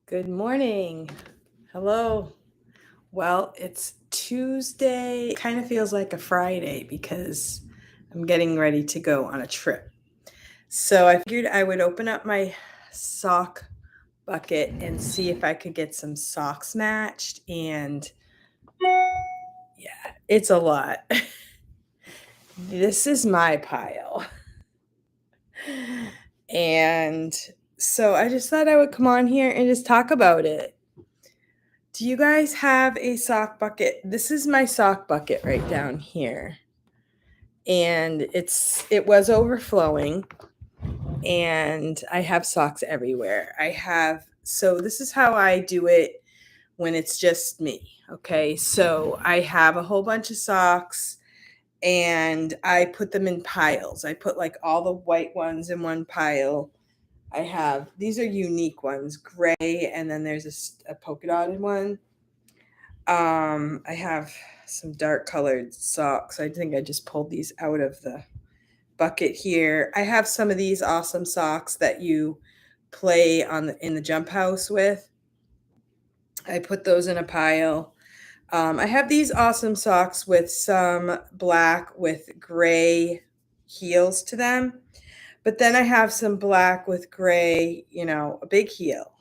Good morning. Hello. Well, it's Tuesday. Kind of feels like a Friday because I'm getting ready to go on a trip. So I figured I would open up my sock bucket and see if I could get some socks matched. And yeah, it's a lot. This is my pile. And so I just thought I would come on here and just talk about it. Do you guys have a sock bucket? This is my sock bucket right down here. And it was overflowing and I have socks everywhere. So this is how I do it when it's just me. Okay? So I have a whole bunch of socks and I put them in piles. I put like all the white ones in one pile. These are unique ones, gray, and then there's a polka dotted one. I have some dark colored socks. I think I just pulled these out of the bucket here. I have some of these awesome socks that you play in the jump house with. I put those in a pile. I have these awesome socks with some black with gray heels to them. But then I have some black with gray, a big heel.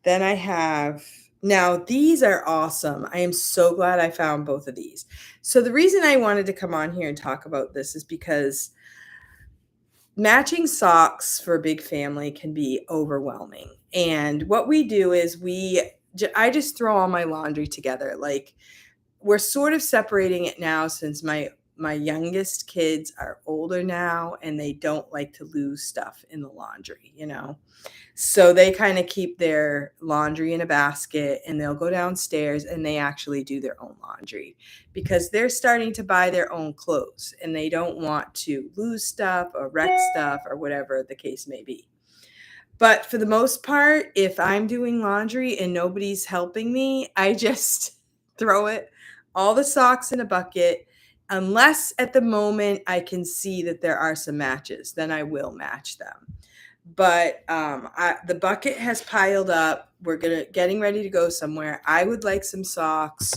Then I have Now these are awesome. I am so glad I found both of these. So the reason I wanted to come on here and talk about this is because matching socks for a big family can be overwhelming. And what we do is I just throw all my laundry together. Like, we're sort of separating it now since my youngest kids are older now and they don't like to lose stuff in the laundry. So they kind of keep their laundry in a basket and they'll go downstairs and they actually do their own laundry because they're starting to buy their own clothes and they don't want to lose stuff or wreck stuff or whatever the case may be. But for the most part, if I'm doing laundry and nobody's helping me, I just throw all the socks in a bucket. Unless at the moment I can see that there are some matches, then I will match them. But the bucket has piled up. Getting ready to go somewhere. I would like some socks.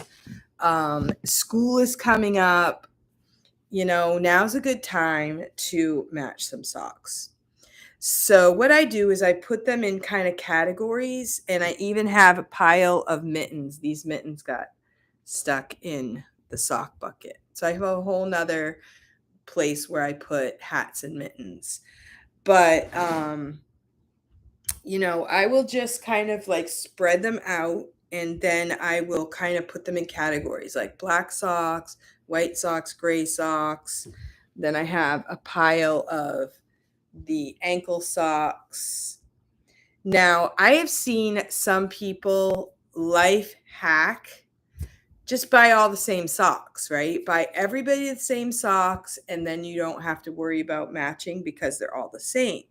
School is coming up. Now's a good time to match some socks. So what I do is I put them in kind of categories, and I even have a pile of mittens. These mittens got stuck in the sock bucket. So I have a whole nother place where I put hats and mittens. But I will just kind of like spread them out and then I will kind of put them in categories like black socks, white socks, gray socks. Then I have a pile of the ankle socks. Now, I have seen some people life hack just buy all the same socks, right? Buy everybody the same socks, and then you don't have to worry about matching because they're all the same.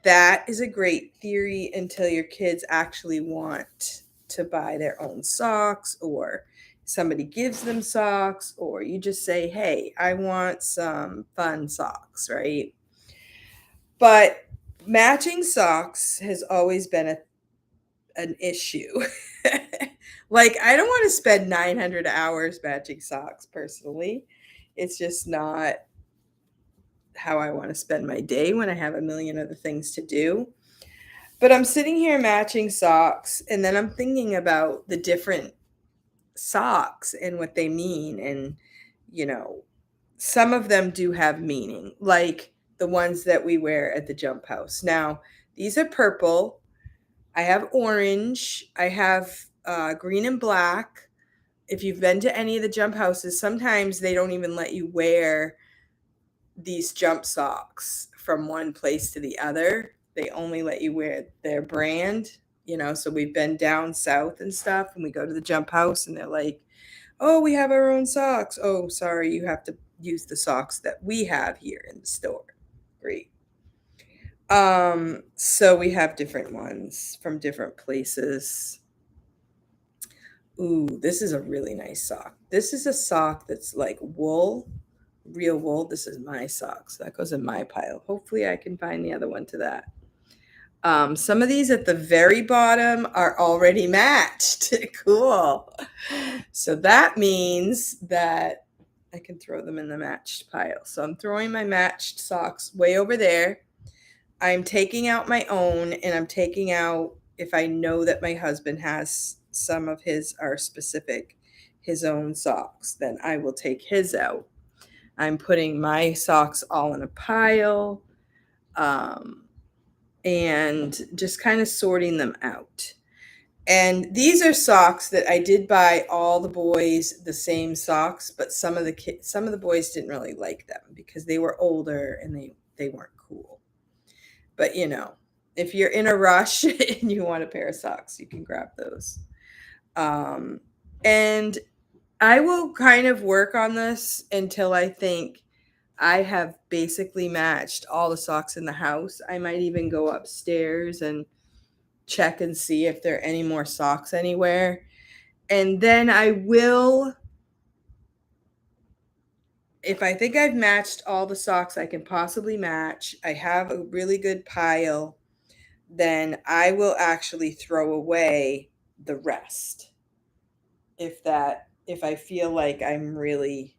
That is a great theory until your kids actually want to buy their own socks, or somebody gives them socks, or you just say, hey, I want some fun socks, right? But matching socks has always been an issue. Like, I don't want to spend 900 hours matching socks personally. It's just not how I want to spend my day when I have a million other things to do. But I'm sitting here matching socks, and then I'm thinking about the different socks and what they mean. And, you know, some of them do have meaning, like the ones that we wear at the jump house. Now, these are purple. I have orange. I have green and black. If you've been to any of the jump houses, sometimes they don't even let you wear these jump socks from one place to the other. They only let you wear their brand. So we've been down south and stuff, and we go to the jump house, and they're like, oh, we have our own socks. Oh, sorry, you have to use the socks that we have here in the store. Great. So we have different ones from different places. Ooh, this is a really nice sock. This is a sock that's like wool, real wool. This is my sock, so that goes in my pile. Hopefully I can find the other one to that. Some of these at the very bottom are already matched. Cool. So that means that I can throw them in the matched pile. So I'm throwing my matched socks way over there. I'm taking out my own, and I'm taking out, if I know that my husband has some of his are specific, his own socks, then I will take his out. I'm putting my socks all in a pile. And just kind of sorting them out. And these are socks that I did buy all the boys the same socks, but some of the boys didn't really like them because they were older and they weren't cool. But if you're in a rush and you want a pair of socks, you can grab those. And I will kind of work on this until I think I have basically matched all the socks in the house. I might even go upstairs and check and see if there are any more socks anywhere. And then I will, if I think I've matched all the socks I can possibly match, I have a really good pile, then I will actually throw away the rest. If I feel like I'm really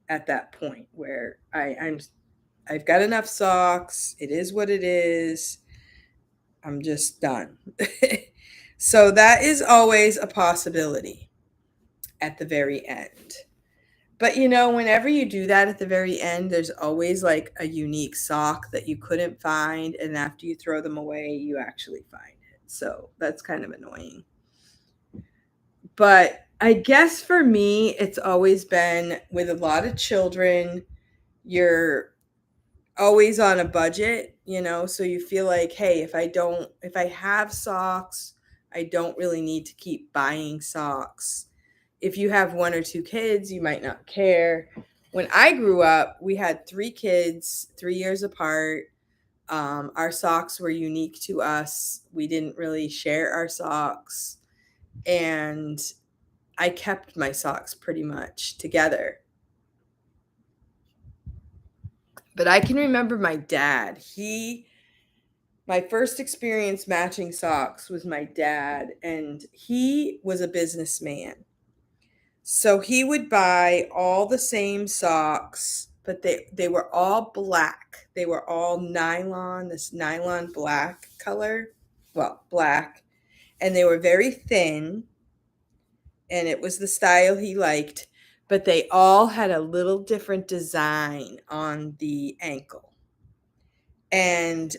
at that point where I've got enough socks, it is what it is. I'm just done. So that is always a possibility at the very end. But whenever you do that at the very end, there's always like a unique sock that you couldn't find. And after you throw them away, you actually find it. So that's kind of annoying. But I guess for me, it's always been with a lot of children, you're always on a budget, so you feel like, hey, if I have socks, I don't really need to keep buying socks. If you have one or two kids, you might not care. When I grew up, we had 3 kids, 3 years apart. Our socks were unique to us. We didn't really share our socks. And I kept my socks pretty much together. But I can remember my dad. My first experience matching socks was my dad, and he was a businessman. So he would buy all the same socks, but they were all black. They were all nylon, this nylon black color. Well, black. And they were very thin, and it was the style he liked, but they all had a little different design on the ankle. And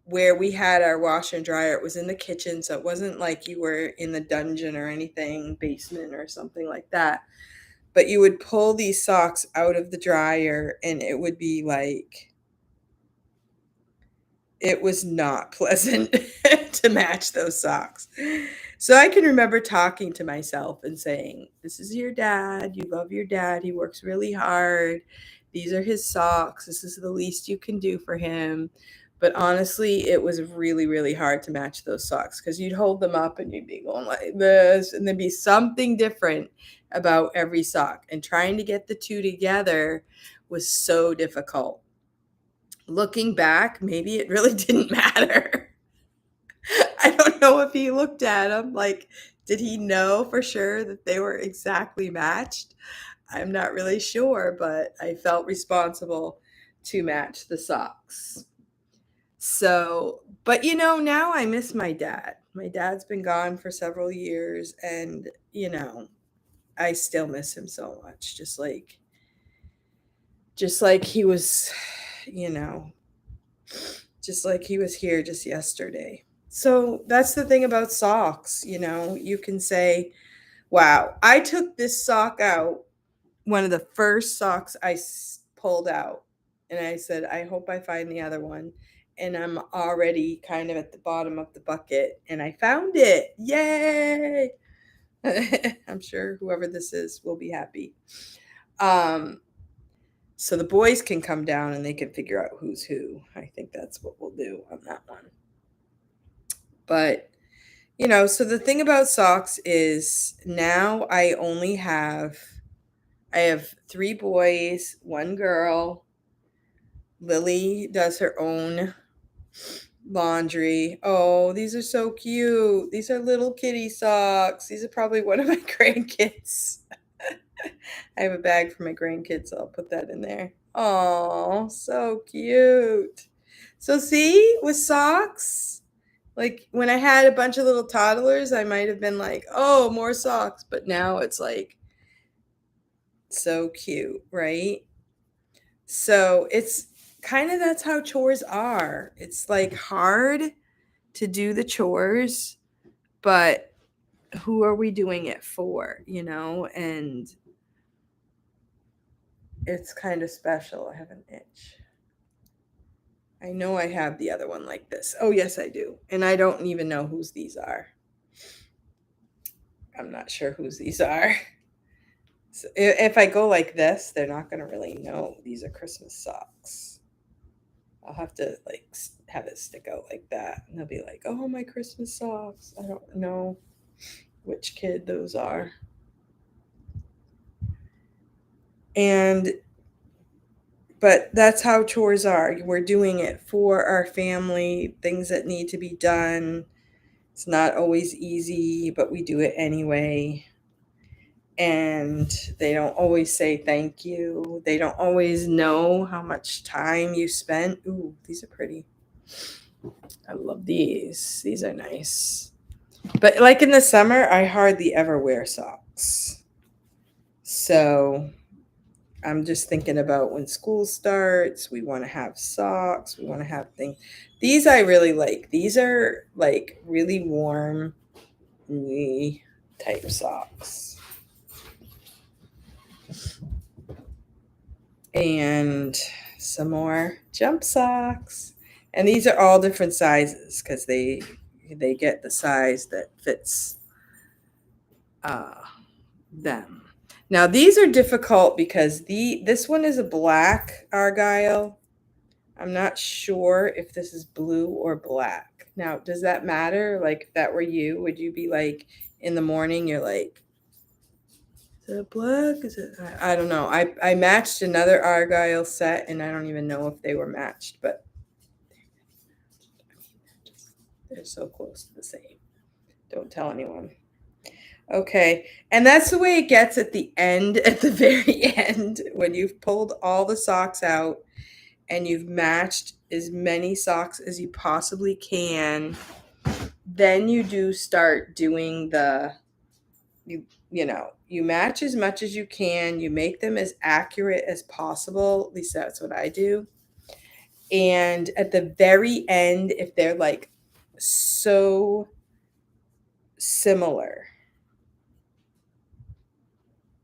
where we had our washer and dryer, it was in the kitchen, so it wasn't like you were in the dungeon or anything, basement or something like that. But you would pull these socks out of the dryer, and it would be like, it was not pleasant to match those socks. So I can remember talking to myself and saying, this is your dad. You love your dad. He works really hard. These are his socks. This is the least you can do for him. But honestly, it was really, really hard to match those socks because you'd hold them up and you'd be going like this, and there'd be something different about every sock. And trying to get the two together was so difficult. Looking back, maybe it really didn't matter. I don't know if he looked at them like, did he know for sure that they were exactly matched? I'm not really sure, but I felt responsible to match the socks. So, but now I miss my dad. My dad's been gone for several years, and I still miss him so much. Just like he was, you know, just like he was here just yesterday. So that's the thing about socks. You can say, wow, I took this sock out, one of the first socks I pulled out, and I said, I hope I find the other one. And I'm already kind of at the bottom of the bucket, and I found it. Yay! I'm sure whoever this is will be happy. So the boys can come down and they can figure out who's who. I think that's what we'll do on that one. But, so the thing about socks is now I have 3 boys, 1 girl. Lily does her own laundry. Oh, these are so cute. These are little kitty socks. These are probably one of my grandkids. I have a bag for my grandkids, so I'll put that in there. Oh, so cute. So see, with socks, like when I had a bunch of little toddlers, I might have been like, "Oh, more socks," but now it's like so cute, right? So it's kind of that's how chores are. It's like hard to do the chores, but who are we doing it for, you know? And it's kind of special. I have an itch. I know I have the other one like this. Oh, yes, I do. And I don't even know whose these are. I'm not sure whose these are. So if I go like this, they're not going to really know these are Christmas socks. I'll have to like have it stick out like that. And they'll be like, oh, my Christmas socks. I don't know which kid those are. But that's how chores are. We're doing it for our family, things that need to be done. It's not always easy, but we do it anyway. And they don't always say thank you. They don't always know how much time you spent. Ooh, these are pretty. I love these. These are nice. But like in the summer, I hardly ever wear socks. So I'm just thinking about when school starts, we want to have socks, we want to have things. These I really like. These are like really warm knee type socks. And some more jump socks. And these are all different sizes because they get the size that fits them. Now these are difficult because this one is a black argyle. I'm not sure if this is blue or black. Now, does that matter? Like if that were you, would you be like in the morning you're like, is it black? Is it I don't know. I matched another argyle set and I don't even know if they were matched, but they're so close to the same. Don't tell anyone. Okay. And that's the way it gets at the end, at the very end, when you've pulled all the socks out and you've matched as many socks as you possibly can. Then you do start doing you match as much as you can. You make them as accurate as possible. At least that's what I do. And at the very end, if they're like so similar,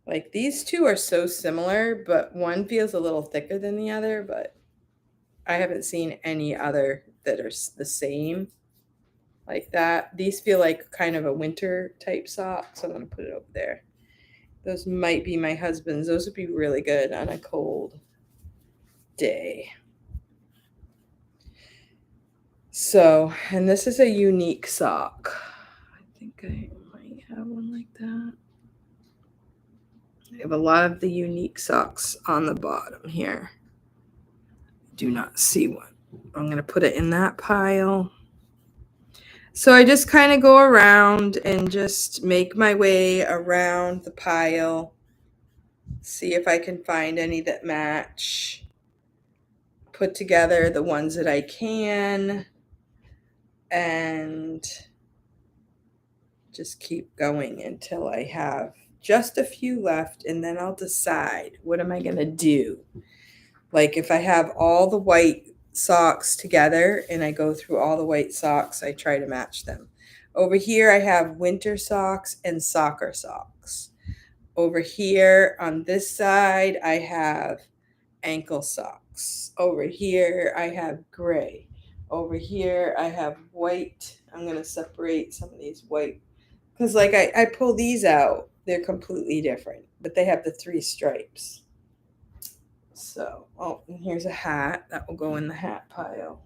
like these two are so similar, but one feels a little thicker than the other, but I haven't seen any other that are the same like that. These feel like kind of a winter type sock, so I'm going to put it over there. Those might be my husband's. Those would be really good on a cold day. So, and this is a unique sock. I think I might have one like that. I have a lot of the unique socks on the bottom here. Do not see one. I'm going to put it in that pile. So I just kind of go around and just make my way around the pile. See if I can find any that match. Put together the ones that I can. And just keep going until I have just a few left. And then I'll decide what am I going to do. Like if I have all the white socks together and I go through all the white socks, I try to match them. Over here, I have winter socks and soccer socks. Over here on this side, I have ankle socks. Over here, I have gray. Over here, I have white. I'm going to separate some of these white because like I pull these out. They're completely different, but they have the 3 stripes. So, oh, and here's a hat that will go in the hat pile.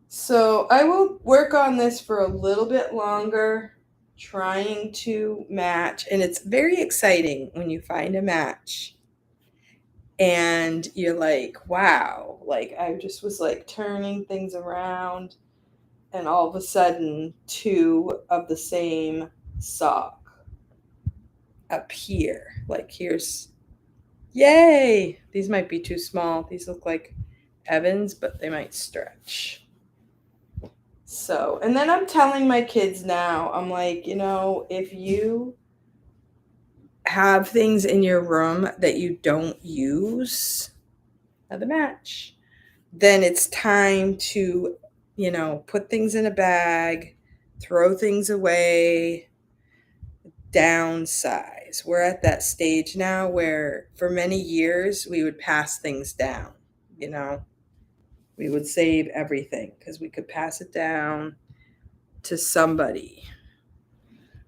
So I will work on this for a little bit longer, trying to match. And it's very exciting when you find a match And you're like, wow, like I just was like turning things around, and all of a sudden, two of the same sock appear. Like, here's, yay! These might be too small. These look like Evans, but they might stretch. So, and then I'm telling my kids now, I'm like, if you have things in your room that you don't use, another match, then it's time to, put things in a bag, throw things away, downsize. We're at that stage now where for many years we would pass things down, we would save everything because we could pass it down to somebody.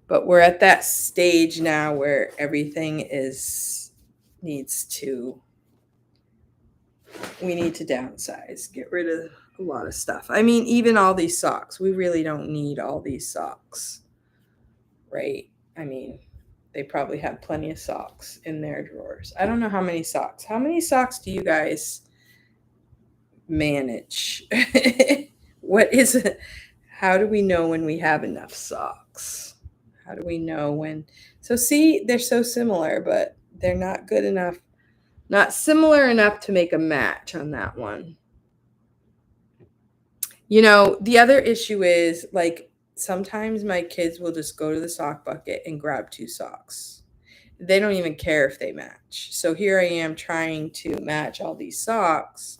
But we're at that stage now where everything we need to downsize, get rid of a lot of stuff. I mean, even all these socks, we really don't need all these socks, right? I mean, they probably have plenty of socks in their drawers. I don't know how many socks. How many socks do you guys manage? What is it? How do we know when we have enough socks? How do we know when? So, see, they're so similar, but they're not good enough, not similar enough to make a match on that one. The other issue is like sometimes my kids will just go to the sock bucket and grab two socks. They don't even care if they match. So here I am trying to match all these socks,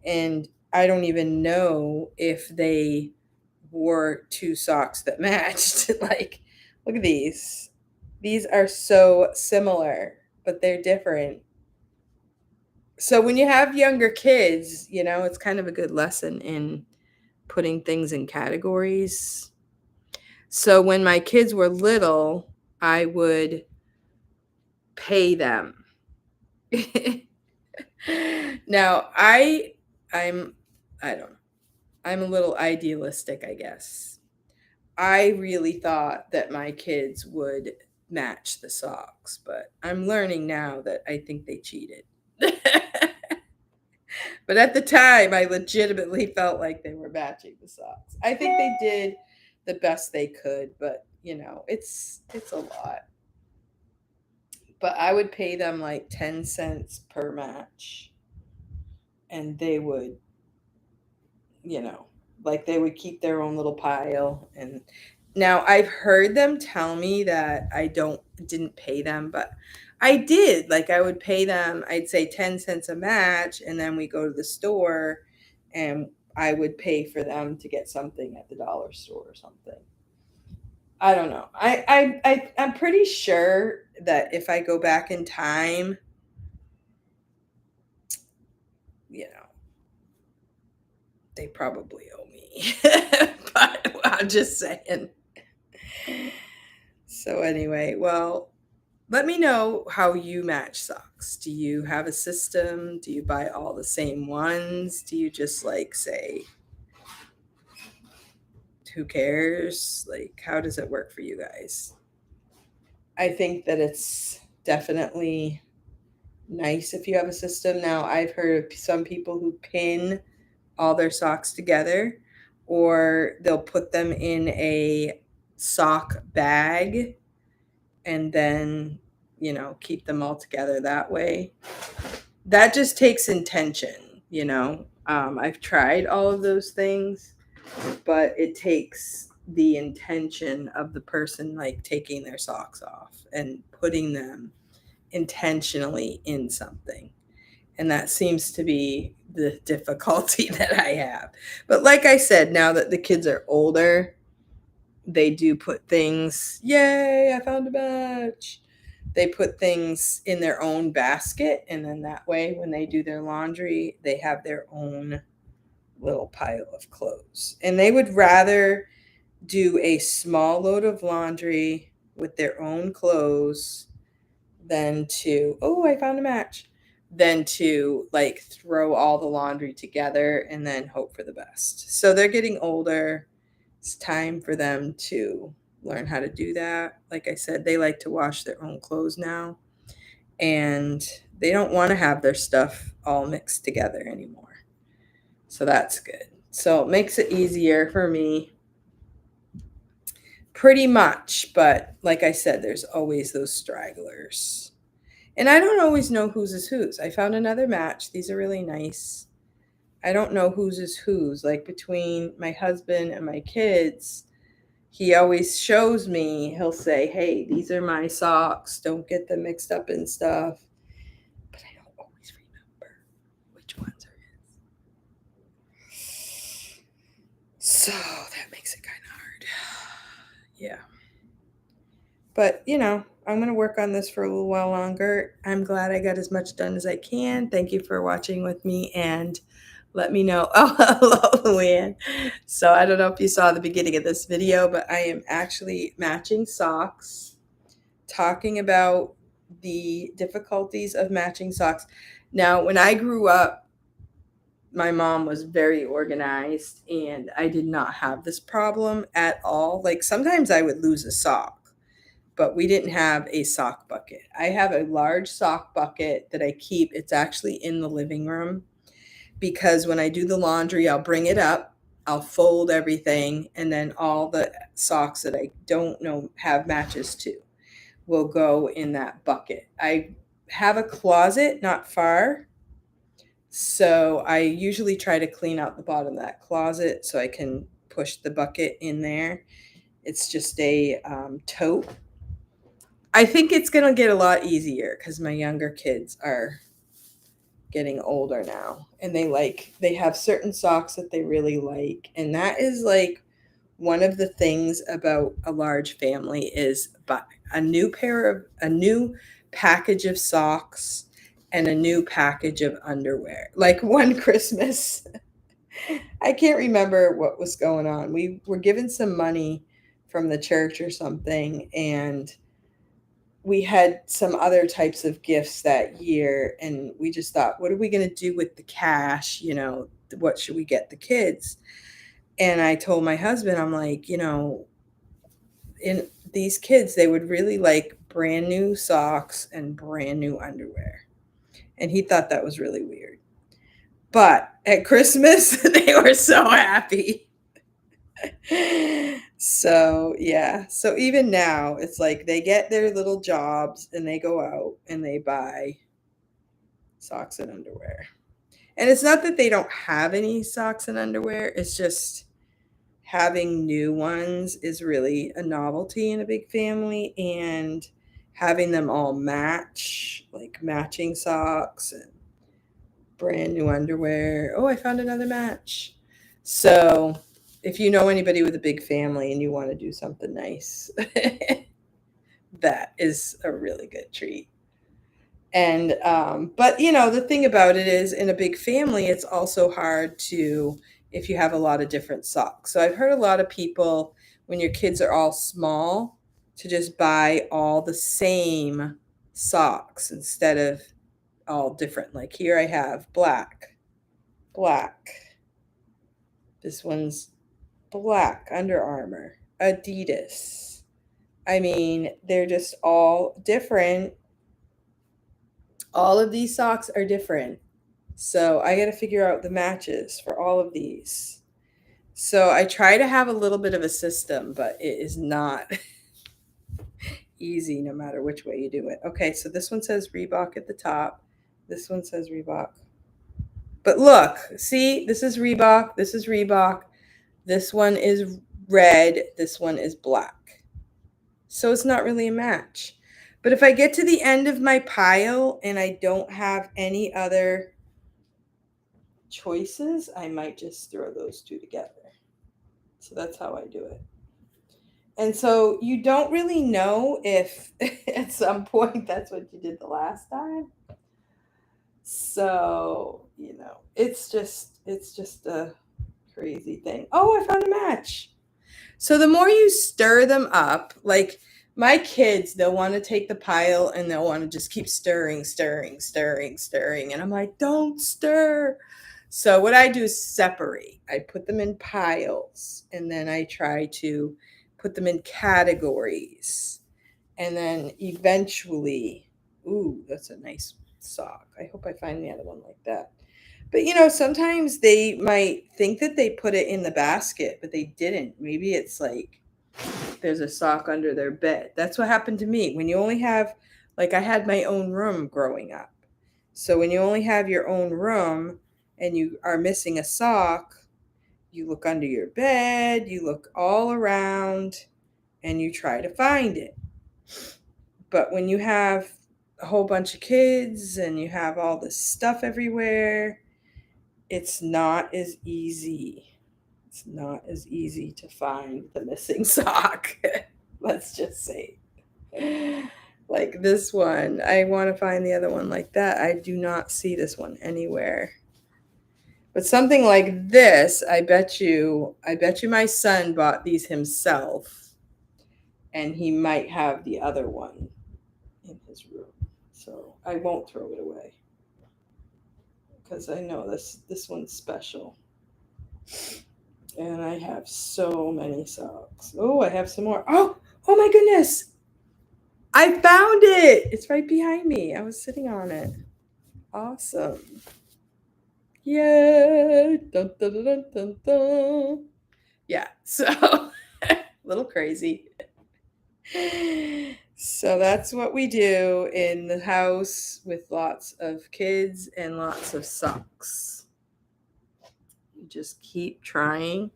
and I don't even know if they wore two socks that matched. Like, look at these. These are so similar, but they're different. So when you have younger kids, it's kind of a good lesson in putting things in categories. So when my kids were little, I would pay them. Now, I don't know. I'm a little idealistic, I guess. I really thought that my kids would match the socks, but I'm learning now that I think they cheated. But at the time, I legitimately felt like they were matching the socks. I think they did the best they could, but it's a lot. But I would pay them like 10 cents per match, and they would, like they would keep their own little pile. And now I've heard them tell me that I didn't pay them, but I did. Like I would pay them, I'd say 10 cents a match, and then we go to the store and I would pay for them to get something at the dollar store or something. I don't know. I'm pretty sure that if I go back in time, they probably owe me. But I'm just saying. So anyway, well, let me know how you match socks. Do you have a system? Do you buy all the same ones? Do you just like say, who cares? Like, how does it work for you guys? I think that it's definitely nice if you have a system. Now, I've heard of some people who pin all their socks together, or they'll put them in a sock bag and then, keep them all together that way. That just takes intention. I've tried all of those things, but it takes the intention of the person like taking their socks off and putting them intentionally in something. And that seems to be the difficulty that I have. But like I said, now that the kids are older, they do put things, yay, I found a match. They put things in their own basket. And then that way, when they do their laundry, they have their own little pile of clothes. And they would rather do a small load of laundry with their own clothes than to, oh, I found a match, than to like throw all the laundry together and then hope for the best. So they're getting older. It's time for them to learn how to do that. Like I said, they like to wash their own clothes now. And They don't want to have their stuff all mixed together anymore. So that's good. So it makes it easier for me pretty much. But like I said, there's always those stragglers. And I don't always know whose is whose. I found another match. These are really nice. I don't know whose is whose. Like between my husband and my kids, he always shows me, he'll say, hey, these are my socks. Don't get them mixed up and stuff. But I don't always remember which ones are his. So that makes it kind of hard. Yeah. But, I'm going to work on this for a little while longer. I'm glad I got as much done as I can. Thank you for watching with me, and let me know. Oh, hello, Luann. So I don't know if you saw the beginning of this video, but I am actually matching socks, talking about the difficulties of matching socks. Now, when I grew up, my mom was very organized, and I did not have this problem at all. Like sometimes I would lose a sock, but we didn't have a sock bucket. I have a large sock bucket that I keep. It's actually in the living room because when I do the laundry, I'll bring it up, I'll fold everything, and then all the socks that I don't know have matches to will go in that bucket. I have a closet not far, so I usually try to clean out the bottom of that closet so I can push the bucket in there. It's just a tote. I think it's going to get a lot easier because my younger kids are getting older now, and they have certain socks that they really like. And that is like one of the things about a large family is a new package of socks and a new package of underwear. Like one Christmas, I can't remember what was going on. We were given some money from the church or something, and we had some other types of gifts that year, and we just thought, what are we going to do with the cash? What should we get the kids? And I told my husband, I'm like, in these kids, they would really like brand new socks and brand new underwear. And he thought that was really weird. But at Christmas, they were so happy. So, yeah. So even now, it's like they get their little jobs and they go out and they buy socks and underwear. And it's not that they don't have any socks and underwear, it's just having new ones is really a novelty in a big family, and having them all match, like matching socks and brand new underwear. Oh, I found another match. So, if you know anybody with a big family and you want to do something nice, that is a really good treat. And but the thing about it is, in a big family, it's also hard to, if you have a lot of different socks. So I've heard a lot of people, when your kids are all small, to just buy all the same socks instead of all different. Like here I have black, this one's black Under Armour, Adidas. I mean, they're just all different. All of these socks are different. So I got to figure out the matches for all of these. So I try to have a little bit of a system, but it is not easy no matter which way you do it. Okay, so this one says Reebok at the top. This one says Reebok. But look, see, this is Reebok. This is Reebok. This one is red. This one is black. So it's not really a match. But if I get to the end of my pile and I don't have any other choices, I might just throw those two together. So that's how I do it. And so you don't really know if at some point that's what you did the last time. So, it's just a crazy thing. Oh, I found a match. So the more you stir them up, like my kids, they'll want to take the pile and they'll want to just keep stirring. And I'm like, don't stir. So what I do is separate. I put them in piles, and then I try to put them in categories. And then eventually, ooh, that's a nice sock. I hope I find the other one like that. But you know, sometimes they might think that they put it in the basket, but they didn't. Maybe it's like there's a sock under their bed. That's what happened to me. When you only have, like, I had my own room growing up. So when you only have your own room and you are missing a sock, you look under your bed, you look all around, and you try to find it. But when you have a whole bunch of kids and you have all this stuff everywhere, it's not as easy. It's not as easy to find the missing sock. Let's just say. Like this one, I want to find the other one like that. I do not see this one anywhere. But something like this, I bet you my son bought these himself, and he might have the other one in his room. So I won't throw it away because I know this one's special. And I have so many socks. Oh, I have some more. Oh my goodness. I found it. It's right behind me. I was sitting on it. Awesome. Yeah. Dun, dun, dun, dun, dun, dun. Yeah. So a little crazy. So that's what we do in the house with lots of kids and lots of socks. You just keep trying.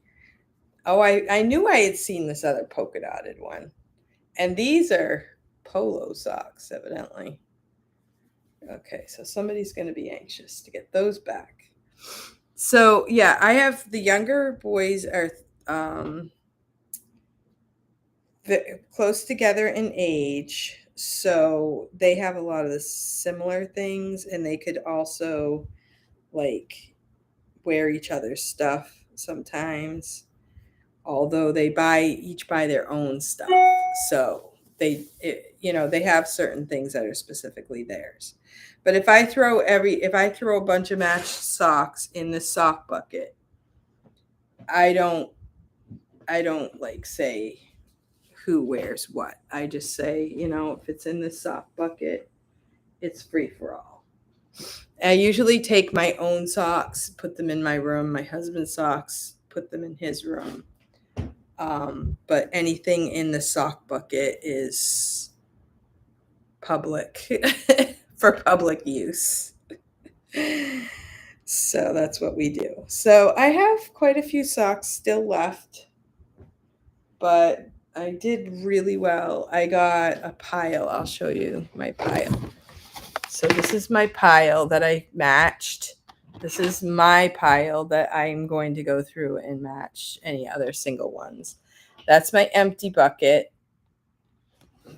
Oh, I knew I had seen this other polka dotted one. And these are polo socks, evidently. Okay, so somebody's going to be anxious to get those back. So, yeah, I have the younger boys are close together in age. So they have a lot of the similar things, and they could also like wear each other's stuff sometimes. Although they each buy their own stuff, so they have certain things that are specifically theirs. But if I throw a bunch of matched socks in the sock bucket, I don't like say who wears what. I just say, if it's in the sock bucket, it's free for all. I usually take my own socks, put them in my room, my husband's socks, put them in his room. But anything in the sock bucket is public for public use. So that's what we do. So I have quite a few socks still left, but I did really well. I got a pile. I'll show you my pile. So this is my pile that I matched. This is my pile that I'm going to go through and match any other single ones. That's my empty bucket.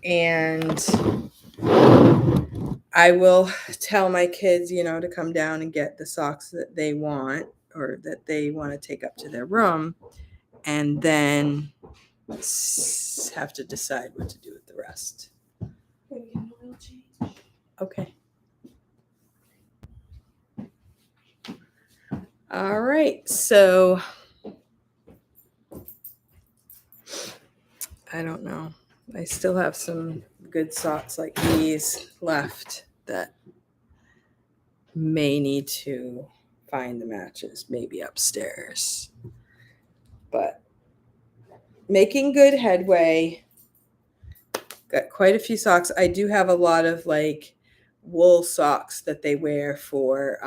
And I will tell my kids, to come down and get the socks that they want or that they want to take up to their room. And then have to decide what to do with the rest. Okay. All right. So I don't know. I still have some good socks like these left that may need to find the matches, maybe upstairs. But making good headway. Got quite a few socks. I do have a lot of like wool socks that they wear for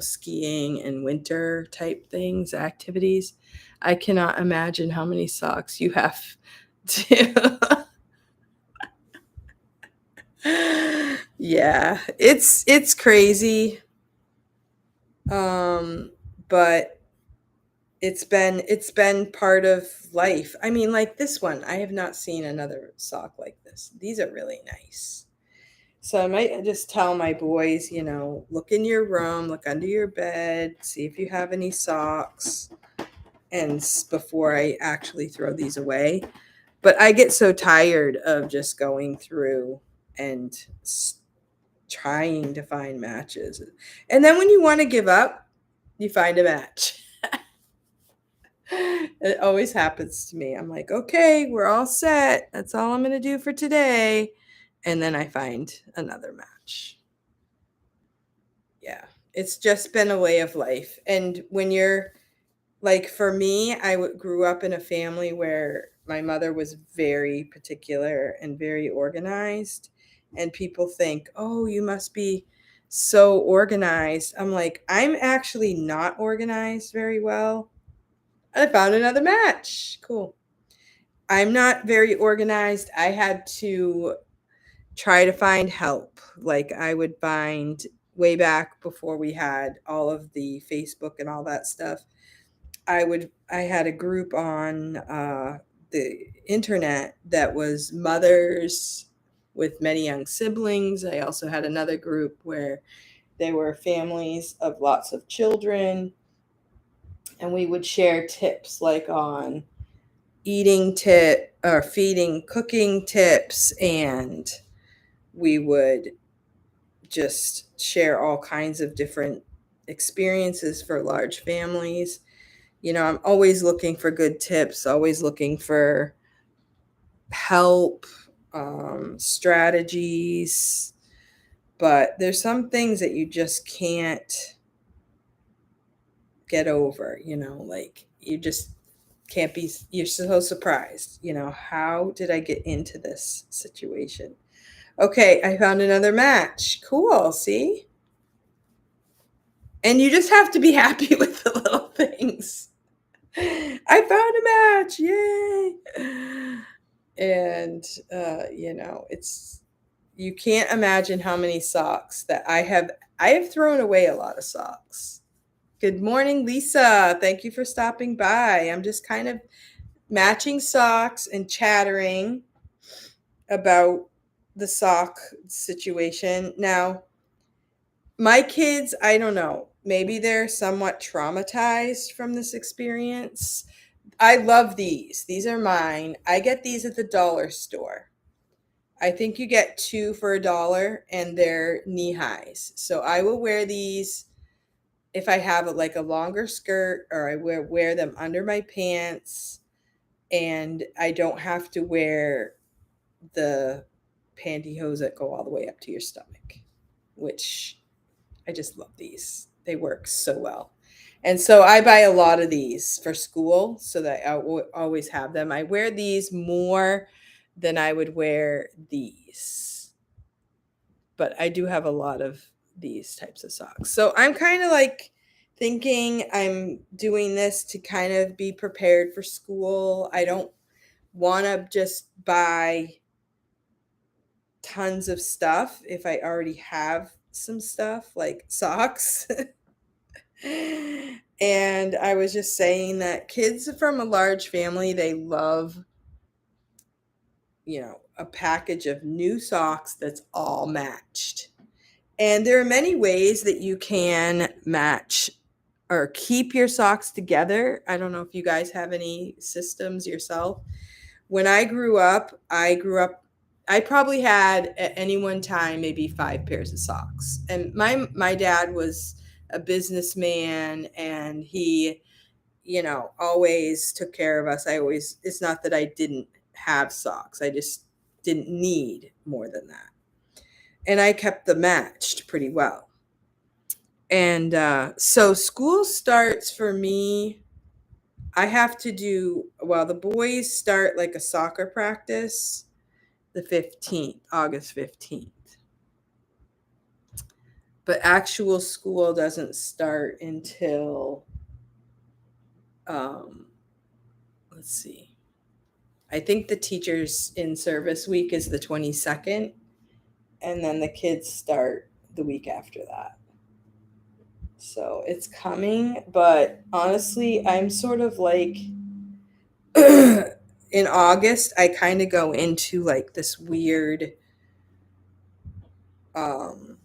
skiing and winter type things, activities. I cannot imagine how many socks you have to Yeah, it's crazy. But it's been part of life. I mean, like this one, I have not seen another sock like this. These are really nice. So I might just tell my boys, look in your room, look under your bed, see if you have any socks, and before I actually throw these away. But I get so tired of just going through and trying to find matches. And then when you want to give up, you find a match. It always happens to me. I'm like, okay, we're all set. That's all I'm going to do for today. And then I find another match. Yeah, it's just been a way of life. And when you're like, for me, grew up in a family where my mother was very particular and very organized. And people think, oh, you must be so organized. I'm like, I'm actually not organized very well. I found another match. Cool. I'm not very organized. I had to try to find help. Like, I would find way back before we had all of the Facebook and all that stuff. I had a group on the internet that was mothers with many young siblings. I also had another group where they were families of lots of children, and we would share tips like on eating tip or feeding cooking tips, and we would just share all kinds of different experiences for large families. You know, I'm always looking for good tips, always looking for help, strategies, but there's some things that you just can't get over, you know, like you just can't be, you're so surprised, you know, how did I get into this situation? Okay, I found another match. Cool, see? And you just have to be happy with the little things. I found a match. Yay. And you know, it's, you can't imagine how many socks that I have thrown away a lot of socks. Good morning, Lisa. Thank you for stopping by. I'm just kind of matching socks and chattering about the sock situation. Now, my kids, I don't know, maybe they're somewhat traumatized from this experience. I love these. These are mine. I get these at the dollar store. I think you get two for $1 and they're knee highs. So I will wear these if I have like a longer skirt, or I wear them under my pants, and I don't have to wear the pantyhose that go all the way up to your stomach, which I just love these. They work so well. And so I buy a lot of these for school so that I always have them. I wear these more than I would wear these, but I do have a lot of these types of socks. So I'm kind of like thinking I'm doing this to kind of be prepared for school. I don't want to just buy tons of stuff if I already have some stuff like socks. And I was just saying that kids from a large family, they love, you know, a package of new socks that's all matched. And there are many ways that you can match or keep your socks together. I don't know if you guys have any systems yourself. When I probably had at any one time maybe 5 pairs of socks. And my dad was a businessman, and he, you know, always took care of us. It's not that I didn't have socks. I just didn't need more than that. And I kept them matched pretty well. And so school starts for me. I have to do, well, the boys start like a soccer practice the 15th, August 15th. But actual school doesn't start until, um, let's see. I think the teachers in service week is the 22nd, and then the kids start the week after that. So it's coming, but honestly, I'm sort of like in August, I kind of go into like this weird, um,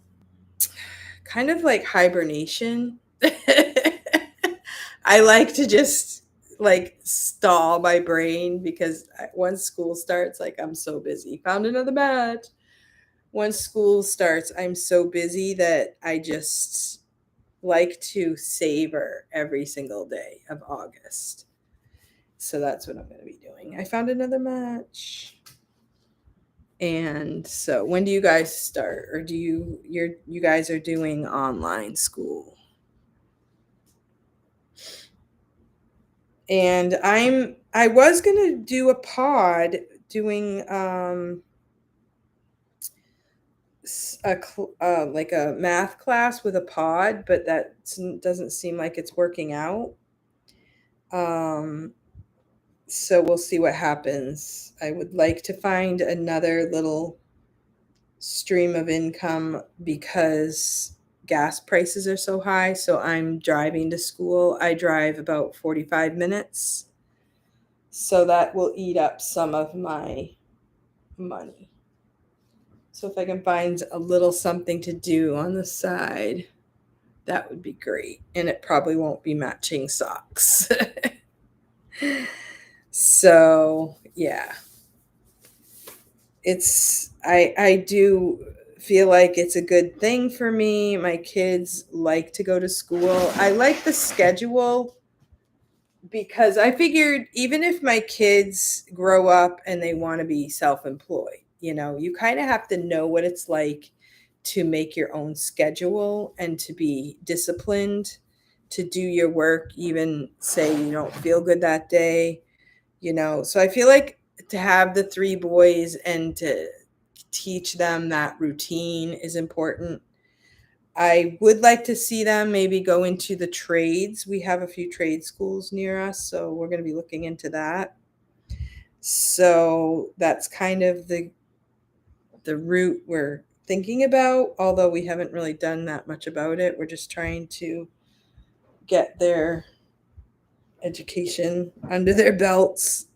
kind of like hibernation. I like to just like stall my brain because once school starts, like I'm so busy. Found another match. Once school starts, I'm so busy that I just like to savor every single day of August. So that's what I'm going to be doing. I found another match. And so when do you guys start, or do you guys are doing online school? And I was going to do a pod doing like a math class with a pod, but that doesn't seem like it's working out. So we'll see what happens. I would like to find another little stream of income because gas prices are so high. So I'm driving to school. I drive about 45 minutes. So that will eat up some of my money. So if I can find a little something to do on the side, that would be great. And it probably won't be matching socks. So, yeah. I do feel like it's a good thing for me. My kids like to go to school. I like the schedule because I figured even if my kids grow up and they want to be self-employed, you kind of have to know what it's like to make your own schedule and to be disciplined to do your work, even say you don't feel good that day. So I feel like to have the three boys and to teach them that routine is important. I would like to see them maybe go into the trades. We have a few trade schools near us, so we're going to be looking into that. So that's kind of the route we're thinking about, although we haven't really done that much about it. We're just trying to get their education under their belts.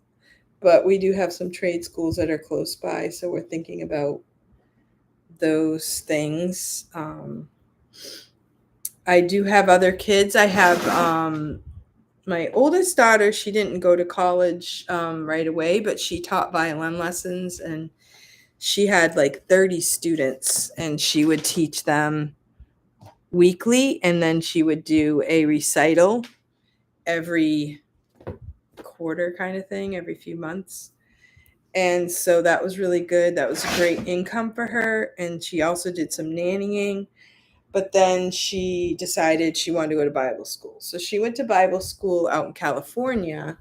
But we do have some trade schools that are close by, so we're thinking about those things. I do have other kids. I have my oldest daughter. She didn't go to college right away, but she taught violin lessons, and she had like 30 students, and she would teach them weekly, and then she would do a recital every quarter kind of thing, every few months. And so that was really good. That was a great income for her. And she also did some nannying. But then she decided she wanted to go to Bible school. So she went to Bible school out in California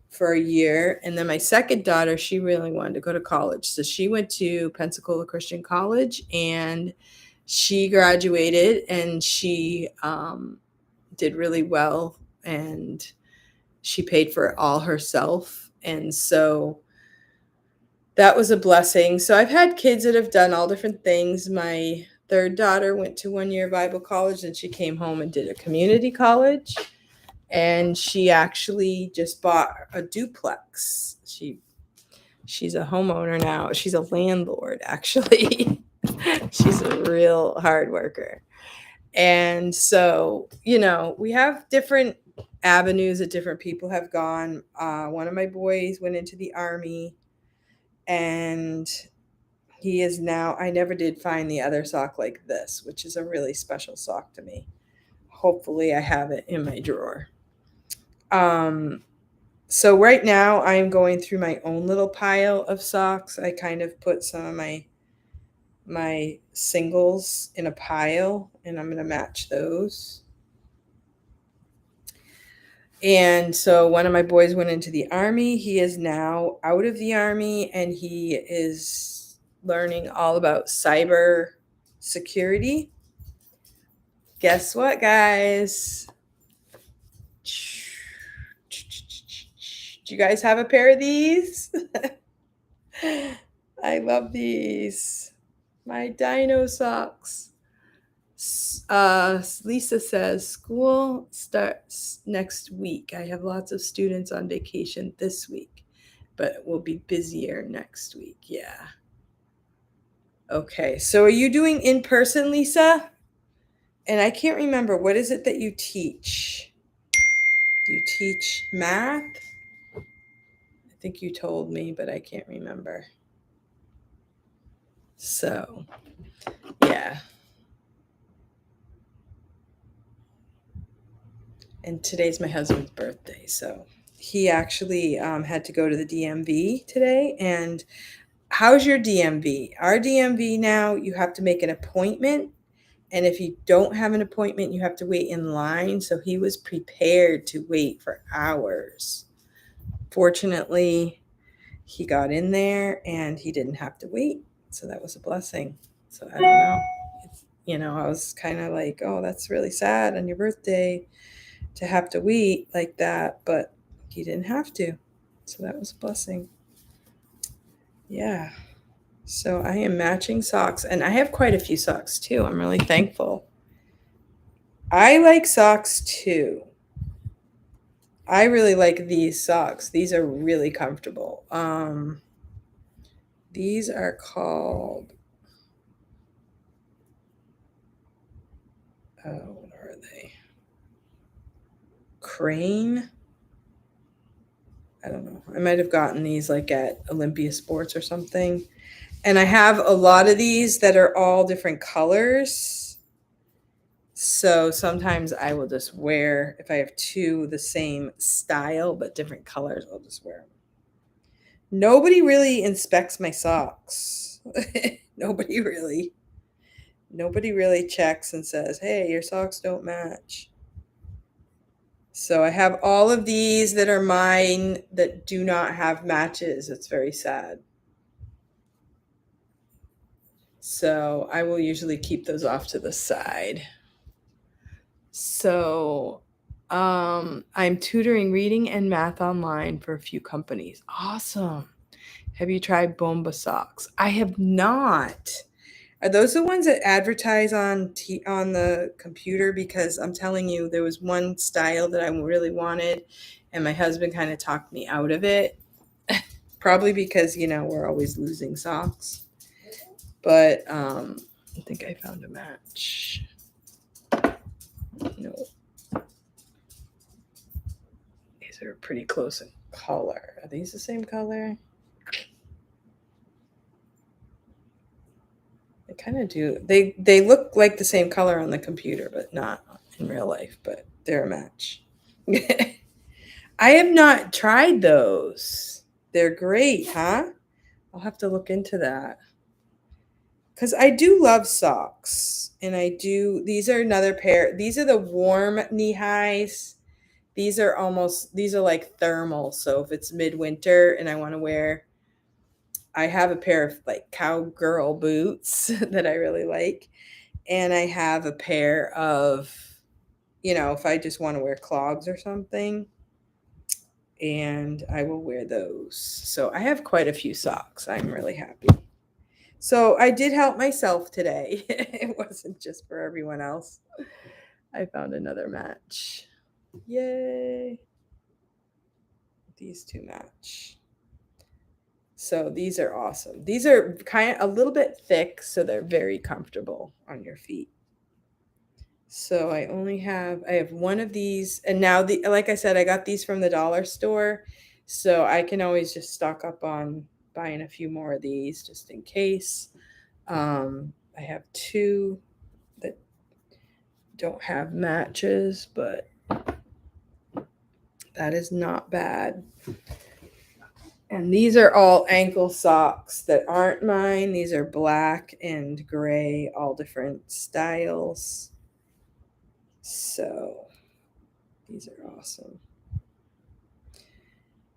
for a year. And then my second daughter, she really wanted to go to college. So she went to Pensacola Christian College and she graduated, and she did really well. And she paid for it all herself. And so that was a blessing. So I've had kids that have done all different things. My third daughter went to 1 year Bible college, and she came home and did a community college. And she actually just bought a duplex. She's a homeowner now. She's a landlord, actually. She's a real hard worker. And so, we have different avenues that different people have gone. One of my boys went into the Army, and he is now, I never did find the other sock like this, which is a really special sock to me. Hopefully I have it in my drawer. So right now I'm going through my own little pile of socks. I kind of put some of my singles in a pile, and I'm going to match those. And so one of my boys went into the Army. He is now out of the Army, and he is learning all about cyber security. Guess what, guys? Do you guys have a pair of these? I love these. My dino socks. Lisa says school starts next week. I have lots of students on vacation this week, but we'll be busier next week. Yeah. Okay. So are you doing in person, Lisa? And I can't remember, what is it that you teach? Do you teach math? I think you told me, but I can't remember. So, yeah. And today's my husband's birthday, so he actually had to go to the DMV today, and how's your DMV? Our DMV now, you have to make an appointment. And if you don't have an appointment, you have to wait in line. So he was prepared to wait for hours. Fortunately, he got in there and he didn't have to wait. So that was a blessing. So I don't know. I was kind of like, oh, that's really sad on your birthday to have to wait like that. But he didn't have to. So that was a blessing. Yeah. So I am matching socks, and I have quite a few socks too. I'm really thankful. I like socks too. I really like these socks. These are really comfortable. These are called, what are they? Crane. I don't know. I might have gotten these like at Olympia Sports or something. And I have a lot of these that are all different colors. So sometimes I will just wear, if I have two the same style but different colors, I'll just wear them. Nobody really inspects my socks. Nobody really checks and says, "Hey, your socks don't match." So I have all of these that are mine that do not have matches. It's very sad. So I will usually keep those off to the side. So I'm tutoring reading and math online for a few companies. Awesome. Have you tried Bomba socks? I have not. Are those the ones that advertise on on the computer? Because I'm telling you, there was one style that I really wanted, and my husband kind of talked me out of it. Probably because we're always losing socks. But I think I found a match. No, these are pretty close in color. Are these the same color? They kind of do. They look like the same color on the computer, but not in real life. But they're a match. I have not tried those. They're great, huh? I'll have to look into that. Because I do love socks. And these are another pair. These are the warm knee highs. These are like thermal. So if it's midwinter and I want to wear, I have a pair of like cowgirl boots that I really like. And I have a pair of, if I just want to wear clogs or something, and I will wear those. So I have quite a few socks. I'm really happy. So I did help myself today. It wasn't just for everyone else. I found another match. Yay. These two match. So these are awesome. These are kind of a little bit thick, so they're very comfortable on your feet. So I have one of these, and now like I said, I got these from the dollar store, so I can always just stock up on buying a few more of these just in case. I have two that don't have matches, but that is not bad. And these are all ankle socks that aren't mine. These are black and gray, all different styles. So these are awesome.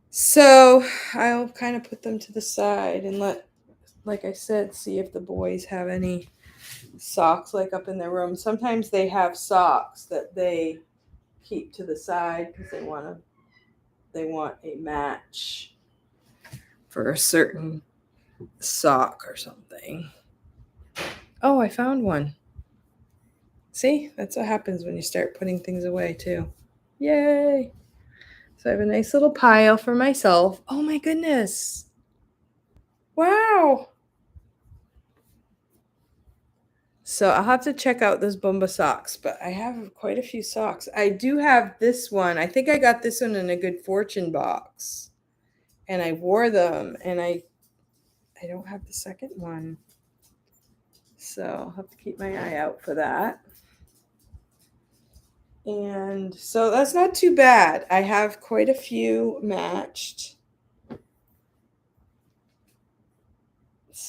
So I'll kind of put them to the side and like I said, see if the boys have any socks like up in their room. Sometimes they have socks that they keep to the side because they want a match for a certain sock or something. Oh, I found one. See, that's what happens when you start putting things away too. Yay! So I have a nice little pile for myself. Oh my goodness. Wow. So I'll have to check out those Bomba socks, but I have quite a few socks. I do have this one. I think I got this one in a Good Fortune box. And I wore them, and I don't have the second one. So I'll have to keep my eye out for that. And so that's not too bad. I have quite a few matched.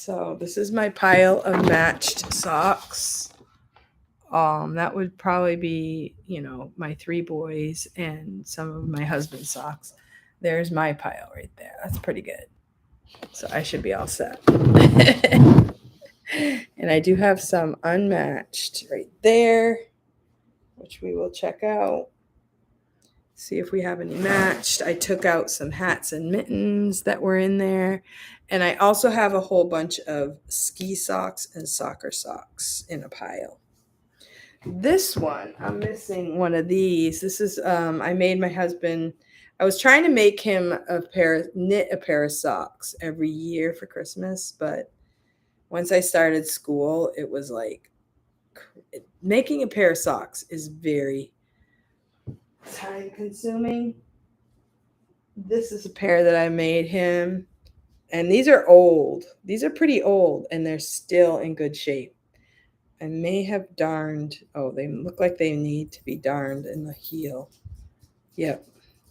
So this is my pile of matched socks. That would probably be, my 3 boys and some of my husband's socks. There's my pile right there. That's pretty good. So I should be all set. And I do have some unmatched right there, which we will check out. See if we have any matched. I took out some hats and mittens that were in there. And I also have a whole bunch of ski socks and soccer socks in a pile. This one, I'm missing one of these. This is, I made my husband, I was trying to make him knit a pair of socks every year for Christmas. But once I started school, it was like, making a pair of socks is very time consuming. This is a pair that I made him, and these are old. These are pretty old, and they're still in good shape. I may have darned. Oh, they look like they need to be darned in the heel. Yep,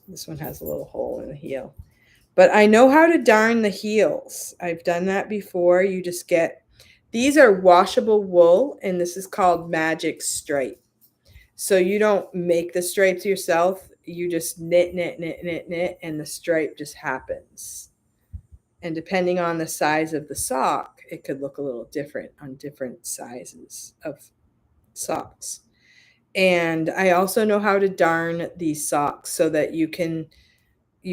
this one has a little hole in the heel. But I know how to darn the heels. I've done that before. You just get, these are washable wool, and this is called Magic Stripe. So you don't make the stripes yourself. You just knit, and the stripe just happens. And depending on the size of the sock, it could look a little different on different sizes of socks. And I also know how to darn these socks so that you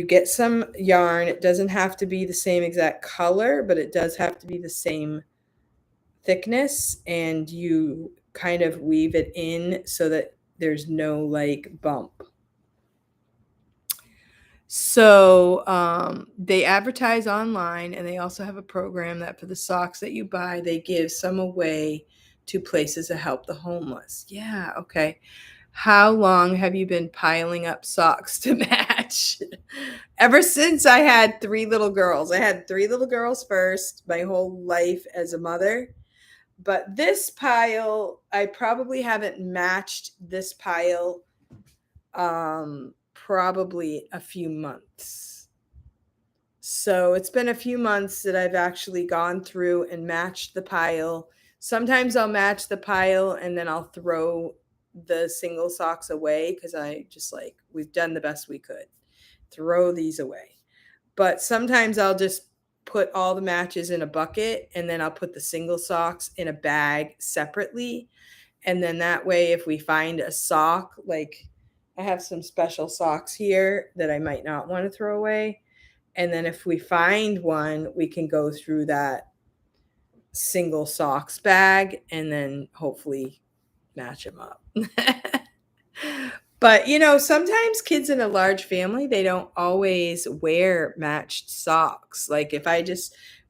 get some yarn. It doesn't have to be the same exact color, but it does have to be the same thickness, and you kind of weave it in so that there's no like bump. So they advertise online, and they also have a program that for the socks that you buy, they give some away to places that help the homeless. Yeah, okay. How long have you been piling up socks to match? Ever since I had 3 little girls. I had 3 little girls first, my whole life as a mother. But this pile, I probably haven't matched this pile probably a few months. So it's been a few months that I've actually gone through and matched the pile. Sometimes I'll match the pile and then I'll throw the single socks away because I just like, we've done the best we could. Throw these away. But sometimes I'll just put all the matches in a bucket, and then I'll put the single socks in a bag separately. And then that way, if we find a sock, like I have some special socks here that I might not want to throw away. And then if we find one, we can go through that single socks bag and then hopefully match them up. But, sometimes kids in a large family, they don't always wear matched socks. Like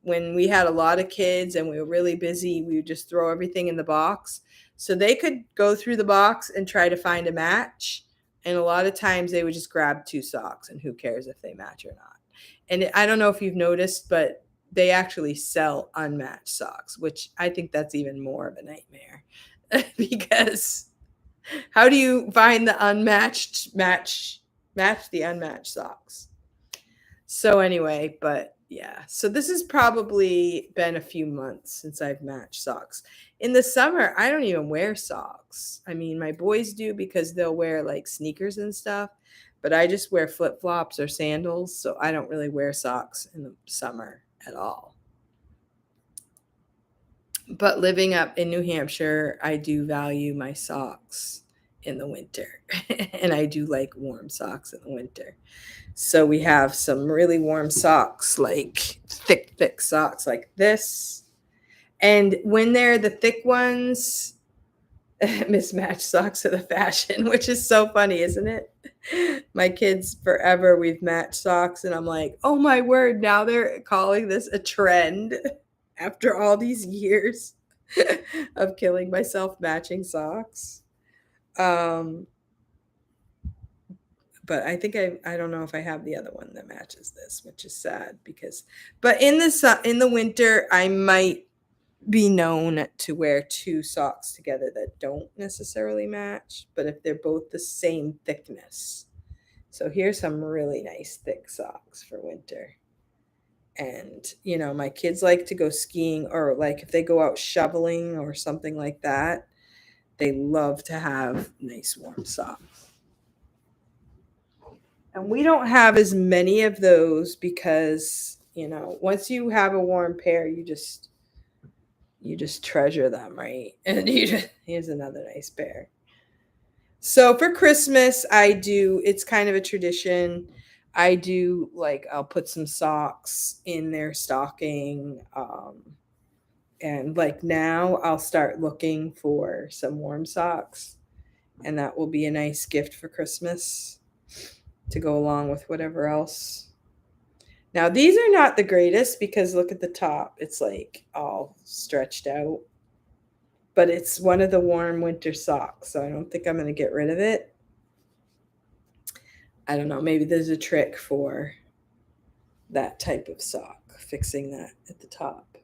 when we had a lot of kids and we were really busy, we would just throw everything in the box. So they could go through the box and try to find a match. And a lot of times they would just grab 2 socks, and who cares if they match or not. And I don't know if you've noticed, but they actually sell unmatched socks, which I think that's even more of a nightmare because how do you find the unmatched match the unmatched socks? So anyway, but yeah. So this has probably been a few months since I've matched socks. In the summer, I don't even wear socks. I mean, my boys do because they'll wear like sneakers and stuff, but I just wear flip-flops or sandals, so I don't really wear socks in the summer at all. But living up in New Hampshire, I do value my socks in the winter. And I do like warm socks in the winter. So we have some really warm socks, like thick socks like this. And when they're the thick ones, mismatched socks are the fashion, which is so funny, isn't it? My kids forever, we've matched socks, and I'm like, oh my word, now they're calling this a trend after all these years of killing myself matching socks. But I think I don't know if I have the other one that matches this, which is sad but in the winter, I might be known to wear 2 socks together that don't necessarily match, but if they're both the same thickness. So here's some really nice thick socks for winter. And, my kids like to go skiing, or like if they go out shoveling or something like that, they love to have nice warm socks. And we don't have as many of those because, once you have a warm pair, you just treasure them, right? And here's another nice pair. So for Christmas, it's kind of a tradition. I do, like, I'll put some socks in their stocking. And like now I'll start looking for some warm socks, and that will be a nice gift for Christmas to go along with whatever else. Now, these are not the greatest because look at the top. It's like all stretched out. But it's one of the warm winter socks, so I don't think I'm going to get rid of it. I don't know. Maybe there's a trick for that type of sock, fixing that at the top.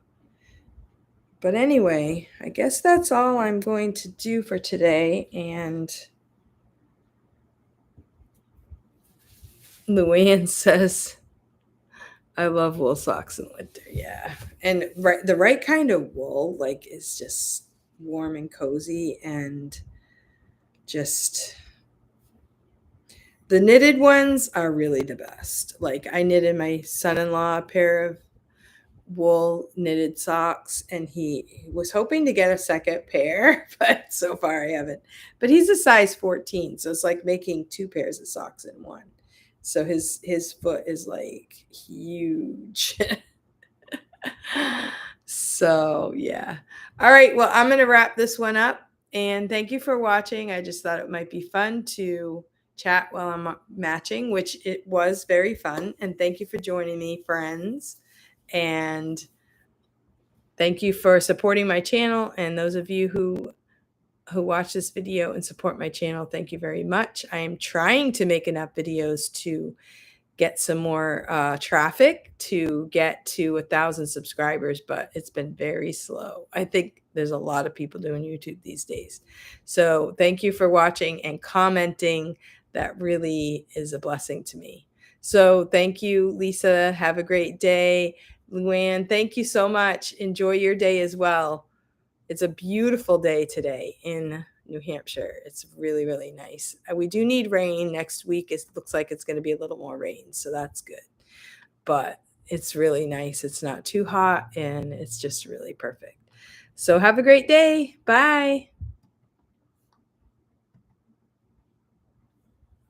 But anyway, I guess that's all I'm going to do for today. And Luann says, I love wool socks in winter. Yeah. And the right kind of wool, like, is just warm and cozy, and just the knitted ones are really the best. Like, I knitted my son-in-law a pair of wool knitted socks, and he was hoping to get a second pair, but so far I haven't. But he's a size 14, so it's like making two pairs of socks in one. So his foot is like huge. So yeah. All right, well, I'm going to wrap this one up, and thank you for watching. I just thought it might be fun to chat while I'm matching, which it was very fun. And thank you for joining me, friends. And thank you for supporting my channel. And those of you who watch this video and support my channel, thank you very much. I am trying to make enough videos to get some more traffic to get to 1,000 subscribers, but it's been very slow. I think there's a lot of people doing YouTube these days. So thank you for watching and commenting. That really is a blessing to me. So thank you, Lisa. Have a great day. Luann, thank you so much. Enjoy your day as well. It's a beautiful day today in New Hampshire. It's really, really nice. We do need rain next week. It looks like it's going to be a little more rain, so that's good. But it's really nice. It's not too hot, and it's just really perfect. So have a great day. Bye.